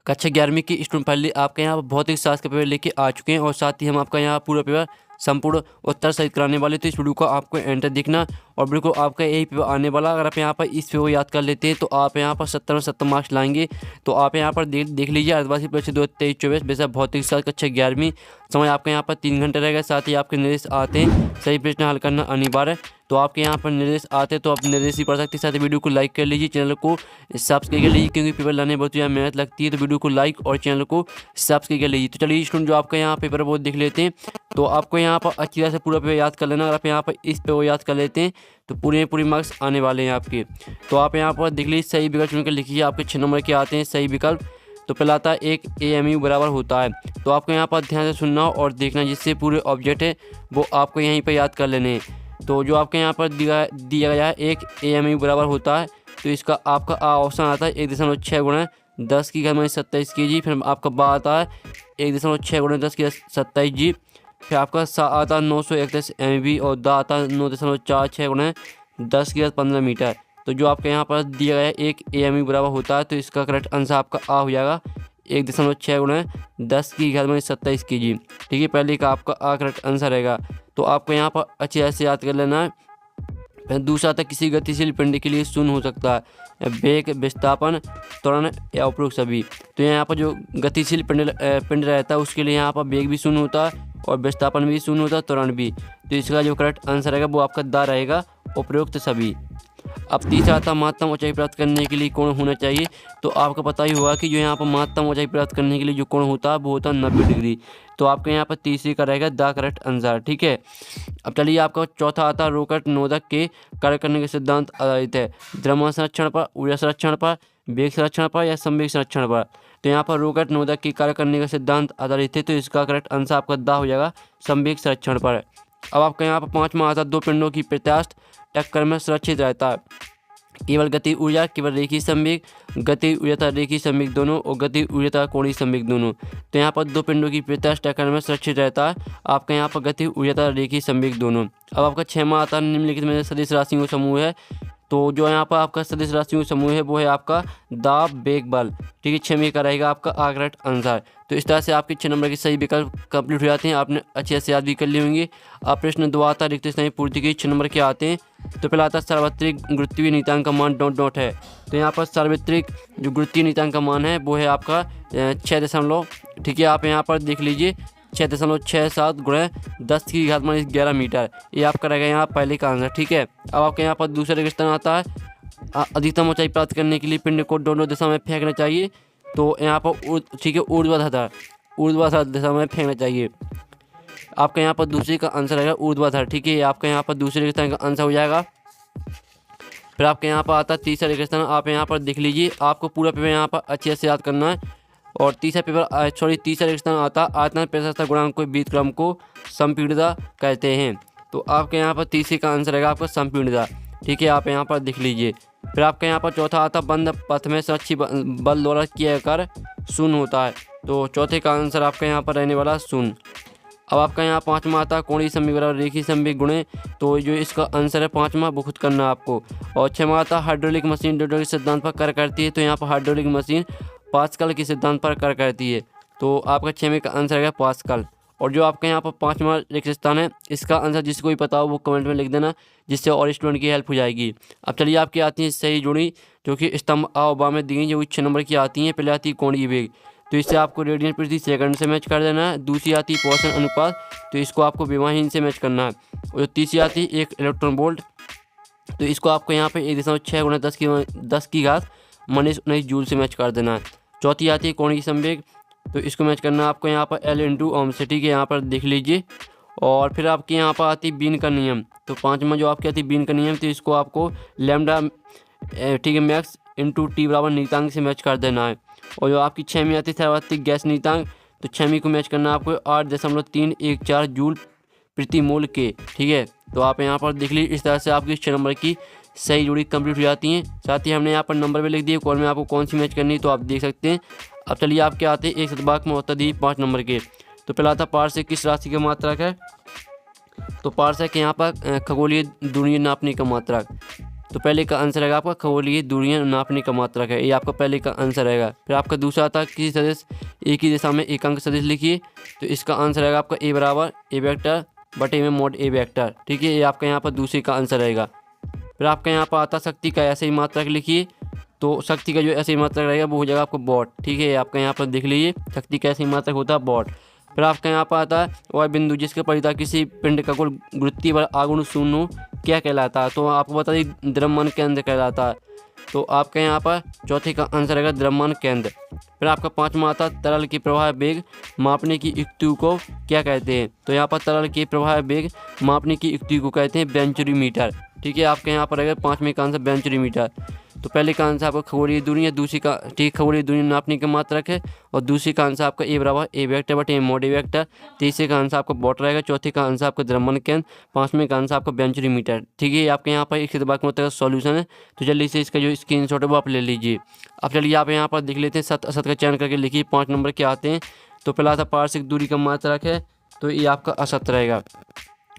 कक्षा 11वीं की स्टूडेंट पहले आपके यहाँ पर भौतिक शास्त्र का पेपर लेके आ चुके हैं और साथ ही हम आपका यहाँ पूरा पेपर संपूर्ण उत्तर सहित कराने वाले। तो इस वीडियो को आपको एंटर देखना और बिल्कुल आपका यही पेपर आने वाला। अगर आप यहाँ पर इस पेपर को याद कर लेते हैं तो आप यहाँ पर 70 में 70 मार्क्स लाएंगे। तो आप यहाँ पर देख लीजिए आदिवासी परीक्षा 2023-24 वैसा भौतिक शास्त्र कक्षा 11वीं। समय आपके यहाँ पर 3 घंटे रहेगा। साथ ही आपके निर्देश आते हैं, सही प्रश्न हल करना अनिवार्य। तो आपके यहाँ पर निर्देश आते हैं तो आप निर्देश ही पढ़ सकते हैं। साथ ही वीडियो को लाइक कर लीजिए, चैनल को सब्सक्राइब कर लीजिए, क्योंकि पेपर लाने बहुत ज़्यादा मेहनत लगती है। तो वीडियो को लाइक और चैनल को सब्सक्राइब कर लीजिए। तो चलिए स्टूडेंट जो आपका यहाँ पेपर वो देख लेते हैं। तो आपको यहाँ पर अच्छी तरह से पूरा पेपर याद कर लेना। अगर आप यहाँ पर इस पेपर याद कर लेते हैं तो पूरे मार्क्स आने वाले हैं आपके। तो आप यहाँ पर देख लीजिए, सही विकल्प चुनकर लिखिए। आपके 6 नंबर के आते हैं सही विकल्प। तो पहला आता है एक AMU बराबर होता है। तो आपको यहाँ पर ध्यान से सुनना और देखना, जिससे पूरे ऑब्जेक्ट है वो आपको यहीं पर याद कर लेने हैं। तो जो आपके यहाँ पर दिया गया है एक AMU बराबर होता है, तो इसका आपका ऑप्शन आता है 1.6 गुणा 10 की घात 27 kg। फिर आपका बा आता है 1.6 गुणा 10 की 27 G। फिर आपका सा आता है 931 MB और दा आता है 9.46 गुणा 10 की घात 15 मीटर। तो जो आपके यहाँ पर दिया गया है एक AMU बराबर होता है, तो इसका करेक्ट आंसर आपका आ हो जाएगा 1.6 गुणा 10 की घात 27 kg। ठीक है, पहले का आपका आ करेक्ट आंसर रहेगा। तो आपको यहाँ पर अच्छी तरह से याद कर लेना है। फिर दूसरा था किसी गतिशील पिंड के लिए शून्य हो सकता है वेग, विस्थापन, त्वरण या उपरोक्त सभी। तो यहाँ पर जो गतिशील पिंड रहता है उसके लिए यहाँ पर वेग भी शून्य होता है और विस्थापन भी शून्य होता है, त्वरण भी। तो इसका जो करेक्ट आंसर रहेगा वो आपका दा रहेगा, उपरोक्त सभी। अब तीसरा था महत्तम ऊंचाई प्राप्त करने के लिए कोण होना चाहिए। तो आपको पता ही होगा कि जो यहाँ पर महत्तम ऊंचाई प्राप्त करने के लिए जो कोण होता है वो होता है 90 डिग्री। तो आपके यहाँ पर तीसरी का रहेगा दा करेक्ट आंसर। ठीक है, अब चलिए आपका चौथा आता है रोकट नोदक के कार्य करने के सिद्धांत आधारित है द्रव्यमान संरक्षण पर, ऊर्जा संरक्षण पर, वेग संरक्षण पर या संवेग संरक्षण पर। तो यहाँ पर रोकट नोदक के कार्य करने का सिद्धांत आधारित है, तो इसका करेक्ट आंसर आपका दा हो जाएगा, संवेग संरक्षण पर। अब आपका यहाँ पर पाँचवा आता है दो पिंडों की प्रत्यास्थ टक्कर में सुरक्षित रहता है केवल गति ऊर्जा, केवल रेखीय संवेग, गति ऊर्जा रेखीय संवेग दोनों और गति ऊर्जा कोणीय संवेग दोनों। तो यहाँ पर दो पिंडों की प्रत्यास्थ टक्कर में सुरक्षित रहता है आपका यहाँ पर गति ऊर्जा रेखीय संवेग दोनों। अब आपका 6वां आता है निम्नलिखित में सदिश राशियों का समूह है। तो जो यहाँ पर आपका सदिश राशियों का समूह है वो है आपका दाब, वेग, बल। ठीक है, 6वें का रहेगा आपका करेक्ट आंसर। तो इस तरह से आपके 6 नंबर के सही विकल्प कंप्लीट हो जाते हैं। आपने अच्छे से याद भी कर लिए होंगे। अब प्रश्न 2 आता है रिक्त स्थान पूर्ति के 6 नंबर के आते हैं। तो पहला आता है सार्वत्रिक गुरुत्वीय नियतांक का मान ... है। तो यहाँ पर सार्वत्रिक जो गुरुत्वीय नियतांक का मान है वो है आपका 6 ठीक है, आप यहाँ पर देख लीजिए 6.67 गुणा 10 की घात माइनस 11 मीटर। ये आपका रहेगा यहाँ पहले का आंसर। ठीक है, अब आपके यहाँ पर दूसरा रिक्त स्थान आता है अधिकतम ऊंचाई प्राप्त करने के लिए पिंड को दोनों दिशा में फेंकना चाहिए। तो यहाँ पर ठीक है ऊर्ध्वाधर दिशा में फेंकना चाहिए। आपका यहाँ पर दूसरे का आंसर रहेगा ऊर्ध्वाधर। ठीक है, आपका यहाँ पर दूसरे रिक्त स्थान का आंसर हो जाएगा। फिर आपके यहाँ पर आता है तीसरा रिक्त स्थान। आप यहाँ पर देख लीजिए, आपको पूरा पेपर यहाँ पर अच्छे से याद करना है। और तीसरा रिक्त स्थान आता है आयतन प्रशस्तता गुणांक को बीज क्रम को संपीड़िता कहते हैं। तो आपके यहाँ पर तीसरे का आंसर रहेगा आपका संपीड़िता। ठीक है, आप यहाँ पर देख लीजिए। फिर आपके यहाँ पर चौथा आता है बंद पथ में सुरक्षित बल द्वारा किया कर शून्य होता है। तो चौथे का आंसर आपका यहाँ पर रहने वाला शून्य। अब आपका यहाँ 5वां आता है कोणीय संवेग बराबर रेखीय संवेग गुणे। तो जो इसका आंसर है 5वां वो खुद करना आपको। और 6वां आता है हाइड्रोलिक मशीन न्यूटन के सिद्धांत पर कार्य करती है। तो यहाँ पर हाइड्रोलिक मशीन पास्कल के सिद्धांत पर कार्य करती है। तो आपका 6वें का आंसर है पास्कल। और जो आपका यहाँ पर 5वां रिक्त स्थान है, इसका आंसर जिसको भी पता हो वो कमेंट में लिख देना, जिससे और स्टूडेंट की हेल्प हो जाएगी। अब चलिए आपकी आती है सही जुड़ी, जो कि स्तंभ आ और बा में दी गई, जो 6 नंबर की आती हैं। पहले आती है कोणीय वेग, तो इससे आपको रेडियन प्रति सेकंड से मैच कर देना है। दूसरी आती है पोर्शन अनुपात, तो इसको आपको विमाहीन से मैच करना है। और तीसरी आती है एक इलेक्ट्रॉन वोल्ट, तो इसको आपको यहाँ पे 1.6 गुणा 10 की घात माइनस 19 जूल से मैच कर देना है। चौथी आती है कोणीय संवेग, तो इसको मैच करना है आपको यहाँ पर L/ओम से। ठीक है, यहाँ पर देख लीजिए। और फिर आपके यहाँ पर आती है बीन का नियम। तो 5वां जो आपकी आती है बीन का नियम, तो इसको आपको लैम्डा ठीक है मैक्स इंटू टी बराबर नियतांक से मैच कर देना है। और जो आपकी 6वीं आती है सार्वत्रिक गैस नियतांक, तो 6वीं को मैच करना है आपको 8.314 जूल प्रति मोल के। ठीक है, तो आप यहाँ पर देख लीजिए। इस तरह से आपकी 6 नंबर की सही जोड़ी कंप्लीट हो जाती हैं। साथ ही हमने यहाँ पर नंबर भी लिख दिए कौन में आपको कौन सी मैच करनी है, तो आप देख सकते हैं। अब चलिए आपके आते हैं एक शतभाग में उत्तर दी 5 नंबर के। तो पहला था पारसेक किस राशि का मात्रक है। तो पारसेक यहाँ पर खगोलीय दूरी नापने का मात्रक। तो पहले का आंसर रहेगा आपका खगोलीय दूरियां नापने का मात्रक है, ये आपका पहले का आंसर रहेगा। फिर आपका दूसरा आता है किसी सदिश एक ही दिशा में एकांक सदिश लिखिए, तो इसका आंसर रहेगा आपका ए बराबर ए वेक्टर बटे में मोड ए वेक्टर। ठीक है, ये आपका यहाँ पर दूसरे का आंसर रहेगा। फिर आपका यहाँ पर आता शक्ति का ऐसे ही मात्रक लिखिए, तो शक्ति का जो ऐसे ही मात्रक रहेगा वो हो जाएगा आपको वॉट। ठीक है, आपका यहाँ पर देख लीजिए शक्ति का ऐसे ही मात्रक होता है वॉट। फिर आपका यहाँ पर आता है वह बिंदु जिसके परिता किसी पिंड का कुल गुरुत्वीय बल आगुण शून्य क्या कहलाता है, तो आपको बता दें द्रव्यमान केंद्र कहलाता है। तो आपका यहाँ पर चौथे का आंसर रहेगा द्रव्यमान केंद्र। फिर आपका पाँचवा आता है तरल की प्रवाह वेग मापने की युक्ति को क्या कहते हैं, तो यहाँ पर तरल के प्रवाह वेग मापने की युक्ति को कहते हैं बेंचुरीमीटर। ठीक है, आपके यहाँ पर रहेगा पाँचवें का आंसर बेंचुरीमीटर। तो पहले का आंसर आपका खगोलीय दूरी है, दूसरी का ठीक खगोलीय दूरी नापने का मात्रक है, और दूसरी का आंसर आपका ए बराबर ए वेक्टर बटे मोड ए वेक्टर। तीसरे का आंसर आपका वॉट रहेगा, चौथे का आंसर आपका द्रव्यमान केंद्र, पाँचवें का आंसर आपका बेंचुरीमीटर। ठीक है, आपके यहाँ पर एक से बाकी का सॉल्यूशन है, तो जल्दी से इसका जो स्क्रीनशॉट है वो आप ले लीजिए। अब चलिए आप यहाँ पर देख लेते हैं सत असत का चयन करके लिखिए 5 नंबर के आते हैं। तो पहला था पार्श्विक दूरी का मात्रक है, तो ये आपका असत रहेगा।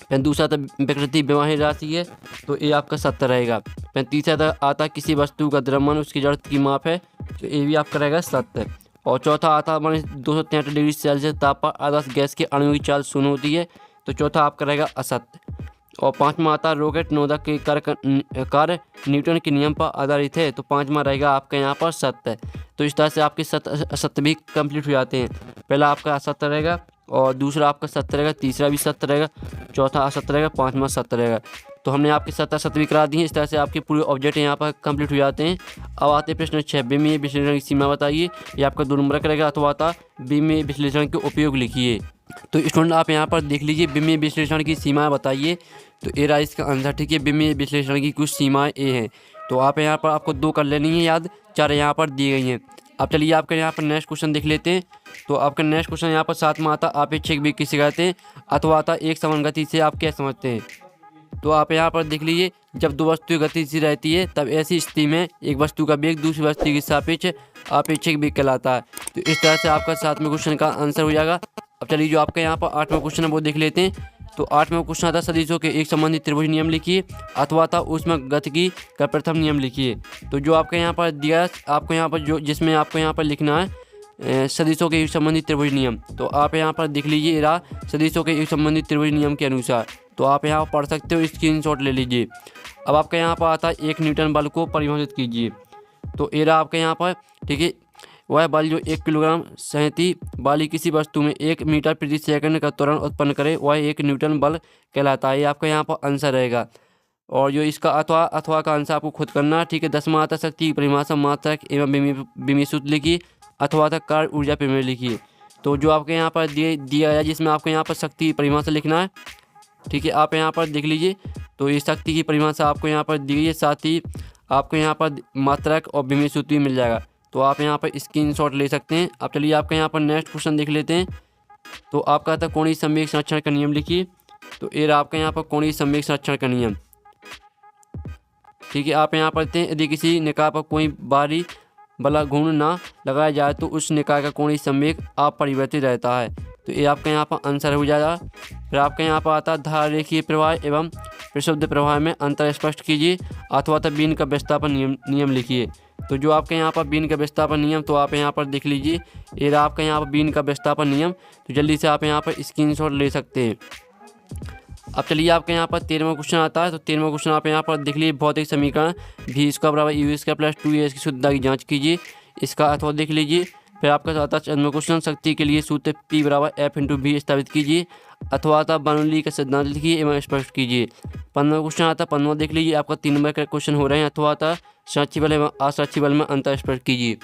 फिर दूसरा था विकृति व्यवहारिक राशि है, तो ये आपका सत्य रहेगा। फिर तीसरा था आता किसी वस्तु का द्रव्यमान उसकी जड़त्व की माप है, तो ये भी आपका रहेगा सत्य। और चौथा आता माने 263 डिग्री सेल्सियस तापमान आदर्श गैस के अणु की चाल शून्य होती है, तो चौथा आपका रहेगा असत्य। और पाँचवा आता रॉकेट नोदक के कार्य न्यूटन के नियम पर आधारित है, तो पाँचवा रहेगा आपका यहाँ पर सत्य। तो इस तरह से आपके सत्य असत्य भी कंप्लीट हो जाते हैं। पहला आपका असत्य रहेगा, और दूसरा आपका सत्य रहेगा, तीसरा भी सत्य रहेगा, चौथा असत्य रहेगा, पाँचवा सत्य रहेगा। तो हमने आपके सत्य असत्य भी करा दिए हैं। इस तरह से आपके पूरे ऑब्जेक्ट यहाँ पर कंप्लीट हो जाते हैं। अब आते हैं प्रश्न 6 बी में विश्लेषण की सीमा बताइए, ये आपका 2 नंबर का रहेगा। अथवा आता बी में विश्लेषण के उपयोग लिखिए। तो स्टूडेंट आप यहाँ पर देख लीजिए बिम्मीय विश्लेषण की सीमाएं बताइए, तो ए रहा इसका आंसर। ठीक है, बिम्मीय विश्लेषण की कुछ सीमाएं ए हैं, तो आप यहाँ पर आपको 2 कर लेनी है याद, 4 यहाँ पर दी गई हैं। अब चलिए आपका यहाँ पर नेक्स्ट क्वेश्चन देख लेते हैं। तो आपका नेक्स्ट क्वेश्चन यहाँ पर 7 में आता अपेक्षिक वेग किसे कहते हैं, अथवा आता एक समान गति से आप क्या समझते हैं। तो आप यहाँ पर देख लीजिए जब 2 वस्तुएं गतिशील रहती है तब ऐसी स्थिति में एक वस्तु का वेग दूसरी वस्तु के सापेक्ष अपेक्षिक वेग कहलाता है। तो इस तरह से आपका 7वें क्वेश्चन का आंसर हो जाएगा। अब चलिए जो आपका यहाँ पर 8वां क्वेश्चन है वो देख लेते हैं। तो 8वां क्वेश्चन आता सदिशों के एक संबंधित त्रिभुज नियम लिखिए, अथवा था ऊष्मागतिकी का प्रथम नियम लिखिए। तो जो आपके यहाँ पर दिया है आपको यहाँ पर जो जिसमें आपको यहाँ पर लिखना है सदिशों के एक संबंधित त्रिभुज नियम, तो आप यहाँ पर देख लीजिए रहा सदिशों के एक संबंधित त्रिभुज नियम के अनुसार, तो आप यहाँ पढ़ सकते हो, स्क्रीनशॉट ले लीजिए। अब आपका यहाँ पर आता है 1 न्यूटन बल को परिभाषित कीजिए। तो ये रहा आपके यहाँ पर, ठीक है, वह बल जो 1 किलोग्राम सहती वाली किसी वस्तु में 1 मीटर प्रति सेकंड का त्वरण उत्पन्न करे वह 1 न्यूटन बल कहलाता है। ये आपका यहाँ पर आंसर रहेगा। और जो इसका अथवा का आंसर आपको खुद करना है। ठीक है, 10वां आता शक्ति की परिभाषा मात्रक एवं विमीय सूत्र लिखिए, अथवा तक कार्य ऊर्जा प्रमेय लिखिए। तो जो आपके यहाँ पर दिया गया जिसमें आपको यहाँ पर शक्ति की परिभाषा लिखना है। ठीक है, आप यहाँ पर देख लीजिए, तो ये शक्ति की परिभाषा आपको यहाँ पर दी गई है, साथ ही आपको यहाँ पर मात्रक और विमीय सूत्र भी मिल जाएगा। तो आप यहाँ पर स्क्रीनशॉट ले सकते हैं। अब चलिए आपका यहाँ पर नेक्स्ट क्वेश्चन देख लेते हैं। तो आपका आता कोणीय संवेग संरक्षण का नियम लिखिए। तो ये आपका यहाँ पर कोणीय संवेग संरक्षण का नियम। ठीक है, आप यहाँ पढ़ते हैं यदि किसी निकाय पर कोई बाहरी बल घूर्ण ना लगाया जाए तो उस निकाय का कोणीय संवेग अपरिवर्तित रहता है। तो ये आपका यहाँ पर आंसर हो जाएगा। फिर आपका यहाँ पर आता धारा रेखीय प्रवाह एवं परिशुद्ध प्रवाह में अंतर स्पष्ट कीजिए, अथवा तो बीन का विस्थापन नियम लिखिए। तो जो आपके यहाँ पर बीन का विस्थापन नियम, तो आप यहाँ पर देख लीजिए ये रहा आपका यहाँ पर बीन का विस्थापन नियम। तो जल्दी से आप यहाँ पर स्क्रीनशॉट ले सकते हैं। अब चलिए आपके यहाँ पर 13वां क्वेश्चन आता है। तो 13वां क्वेश्चन आप यहाँ पर देख लीजिए भौतिक समीकरण v स्क्वायर बराबर u स्क्वायर प्लस 2a की शुद्धता की जाँच कीजिए, इसका अथवा देख लीजिए। फिर आपका आता है 14वां क्वेश्चन शक्ति के लिए सूत्र P बराबर F इंटू V स्थापित कीजिए, अथवा आता बर्नौली का सिद्धांत लिखिए एवं स्पष्ट कीजिए। 15वां क्वेश्चन आता 15वां देख लीजिए, आपका 3 नंबर का क्वेश्चन हो रहे हैं, अथवा आता साक्षी बल एवं असाक्षी बल में अंतर स्पष्ट कीजिए।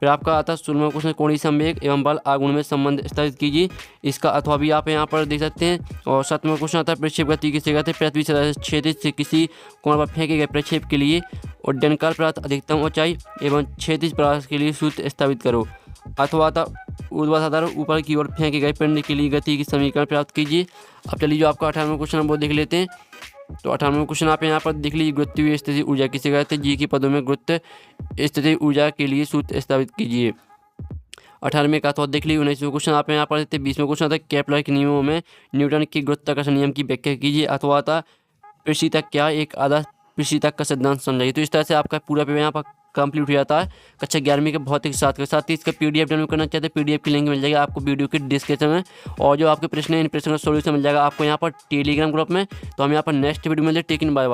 फिर आपका आता 16वां क्वेश्चन कोणीय संवेग एवं बल आगुण में संबंध स्थापित कीजिए, इसका अथवा भी आप यहाँ पर देख सकते हैं। और 7वां क्वेश्चन आता है प्रक्षेप गति किसे कहते हैं, पृथ्वी से क्षैतिज से किसी कोण पर फेंके गए प्रक्षेप के लिए उड्डयनकाल प्राप्त अधिकतम ऊंचाई एवं क्षैतिज प्रवास के लिए सूत्र स्थापित करो, अथवा था ऊर्ध्वाधर ऊपर की ओर फेंके गए पिंड के लिए गति की समीकरण प्राप्त कीजिए। अब चलिए जो आपका 18वां क्वेश्चन है वो देख लेते हैं। तो 18वां क्वेश्चन आप यहाँ पर देख लीजिए गुरुत्वीय स्थिति ऊर्जा किसे कहते हैं, जी के पदों में गुरुत्व स्थिति ऊर्जा के लिए सूत्र स्थापित कीजिए। 18वें का तो देख लीजिए। 19वां क्वेश्चन आप यहाँ पर देते हैं। 20वां क्वेश्चन आता है केपलर के नियमों में न्यूटन की गुरुत्वाकर्षण नियम की व्याख्या कीजिए, अथवा था पृथ्वी तक क्या एक आधा पीसी तक का सिद्धांत समझाइए। तो इस तरह से आपका पूरा पेपर यहाँ पर कंप्लीट हो जाता है कक्षा 11वीं के भौतिक शास्त्र के साथ ही इसका पीडीएफ डाउनलोड करना चाहते हैं, पीडीएफ की लिंक मिल जाएगी आपको वीडियो की डिस्क्रिप्शन में। और जो आपके प्रश्न है इन प्रश्नों का सोल्यूशन मिल जाएगा आपको यहाँ पर टेलीग्राम ग्रुप में। तो हम यहाँ पर नेक्स्ट वीडियो में मिलते हैं। टेक इन, बाय बाय।